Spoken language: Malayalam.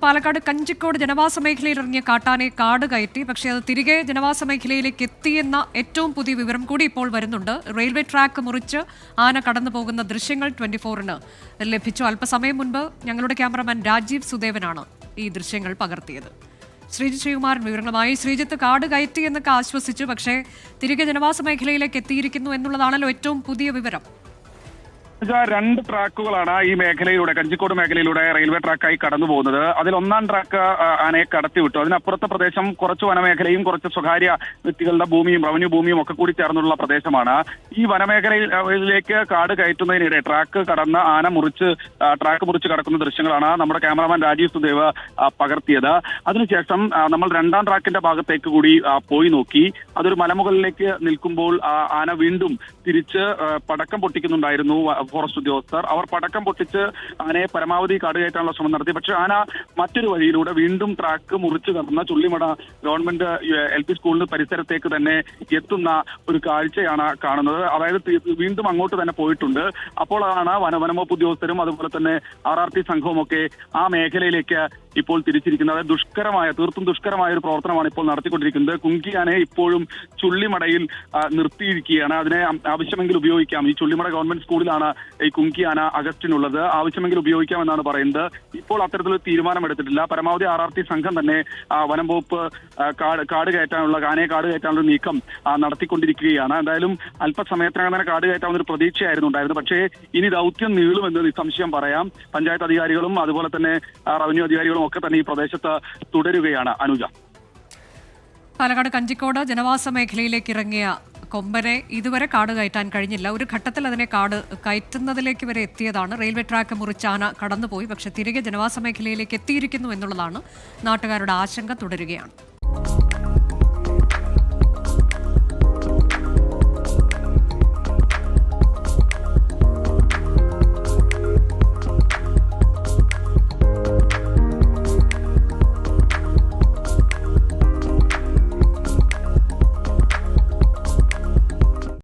പാലക്കാട് കഞ്ചിക്കോട് ജനവാസ മേഖലയിൽ ഇറങ്ങിയ കാട്ടാനയെ കാട് കയറ്റി, പക്ഷേ അത് തിരികെ ജനവാസ മേഖലയിലേക്ക് എത്തിയെന്ന ഏറ്റവും പുതിയ വിവരം കൂടി ഇപ്പോൾ വരുന്നുണ്ട്. റെയിൽവേ ട്രാക്ക് മുറിച്ച് ആന കടന്നു പോകുന്ന ദൃശ്യങ്ങൾ 24-ന് ലഭിച്ചു. അല്പസമയം മുൻപ് ഞങ്ങളുടെ ക്യാമറമാൻ രാജീവ് സുദേവനാണ് ഈ ദൃശ്യങ്ങൾ പകർത്തിയത്. ശ്രീജിത്ത് ശ്രീകുമാരൻ വിവരങ്ങളുമായി. ശ്രീജിത്ത്, കാട് കയറ്റി എന്നൊക്കെ ആശ്വസിച്ചു, പക്ഷേ തിരികെ ജനവാസ മേഖലയിലേക്ക് എത്തിയിരിക്കുന്നു എന്നുള്ളതാണല്ലോ ഏറ്റവും പുതിയ വിവരം. രണ്ട് ട്രാക്കുകളാണ് ഈ മേഖലയിലൂടെ, കഞ്ചിക്കോട് മേഖലയിലൂടെ റെയിൽവേ ട്രാക്കായി കടന്നു പോകുന്നത്. അതിൽ ഒന്നാം ട്രാക്ക് ആനയെ കടത്തിവിട്ടു. അതിനപ്പുറത്തെ പ്രദേശം കുറച്ച് വനമേഖലയും കുറച്ച് സ്വകാര്യ വ്യക്തികളുടെ ഭൂമിയും റവന്യൂ ഭൂമിയും ഒക്കെ കൂടി ചേർന്നുള്ള പ്രദേശമാണ്. ഈ വനമേഖലയിലേക്ക് കാട് കയറ്റുന്നതിനിടെ ട്രാക്ക് കടന്ന് ആന ട്രാക്ക് മുറിച്ച് കടക്കുന്ന ദൃശ്യങ്ങളാണ് നമ്മുടെ ക്യാമറാമാൻ രാജീവ് സുദേവ് പകർത്തിയത്. അതിനുശേഷം നമ്മൾ രണ്ടാം ട്രാക്കിന്റെ ഭാഗത്തേക്ക് കൂടി പോയി നോക്കി. അതൊരു മലമുകളിലേക്ക് നിൽക്കുമ്പോൾ ആന വീണ്ടും തിരിച്ച് പടക്കം പൊട്ടിക്കുന്നുണ്ടായിരുന്നു ഫോറസ്റ്റ് ഉദ്യോഗസ്ഥർ. അവർ പടക്കം പൊട്ടിച്ച് ആനയെ പരമാവധി കാട് കയറ്റാനുള്ള ശ്രമം നടത്തി. പക്ഷേ ആന മറ്റൊരു വഴിയിലൂടെ വീണ്ടും ട്രാക്ക് മുറിച്ച് കടന്ന ചുള്ളിമട ഗവൺമെന്റ് LP സ്കൂളിന് പരിസരത്തേക്ക് തന്നെ എത്തുന്ന ഒരു കാഴ്ചയാണ് കാണുന്നത്. അതായത് വീണ്ടും അങ്ങോട്ട് തന്നെ പോയിട്ടുണ്ട്. അപ്പോഴാണ് വനംവകുപ്പ് ഉദ്യോഗസ്ഥരും അതുപോലെ തന്നെ RRT സംഘവും ഒക്കെ ആ മേഖലയിലേക്ക് ഇപ്പോൾ തിരിച്ചിരിക്കുന്നത്. തീർത്തും ദുഷ്കരമായ ഒരു പ്രവർത്തനമാണ് ഇപ്പോൾ നടത്തിക്കൊണ്ടിരിക്കുന്നത്. കുങ്കി ആനയെ ഇപ്പോഴും ചുള്ളിമടയിൽ നിർത്തിയിരിക്കുകയാണ്. അതിനെ ആവശ്യമെങ്കിൽ ഉപയോഗിക്കാം. ഈ ചുള്ളിമട ഗവൺമെന്റ് സ്കൂളിലാണ് ഈ കുങ്കി ആന അഗസ്റ്റിനുള്ളത്. ആവശ്യമെങ്കിൽ ഉപയോഗിക്കാമെന്നാണ് പറയുന്നത്. ഇപ്പോൾ അത്തരത്തിലൊരു തീരുമാനമെടുത്തിട്ടില്ല. പരമാവധി RRT സംഘം തന്നെ വനം വകുപ്പ് ആനയെ കാട് കയറ്റാനുള്ള നീക്കം നടത്തിക്കൊണ്ടിരിക്കുകയാണ്. എന്തായാലും അല്പസമയത്തിനകം തന്നെ കാട് കയറ്റാവുന്ന ഒരു പ്രതീക്ഷയായിരുന്നു ഉണ്ടായിരുന്നത്. പക്ഷേ ഇനി ദൗത്യം നീളുമെന്ന് നിസ്സംശയം പറയാം. പഞ്ചായത്ത് അധികാരികളും അതുപോലെ തന്നെ റവന്യൂ അധികാരികളും ഒക്കെ തന്നെ ഈ പ്രദേശത്ത് തുടരുകയാണ്. അനുജ, പാലക്കാട് കഞ്ചിക്കോട് ജനവാസ മേഖലയിലേക്ക് ഇറങ്ങിയ കൊമ്പനെ ഇതുവരെ കാട് കയറ്റാൻ കഴിഞ്ഞില്ല. ഒരു ഘട്ടത്തിൽ അതിനെ കാട് കയറ്റുന്നതിലേക്ക് വരെ എത്തിയതാണ്. റെയിൽവേ ട്രാക്ക് മുറിച്ച് ആന കടന്നുപോയി, പക്ഷേ തിരികെ ജനവാസ മേഖലയിലേക്ക് എത്തിയിരിക്കുന്നു എന്നുള്ളതാണ് നാട്ടുകാരുടെ ആശങ്ക തുടരുകയാണ്.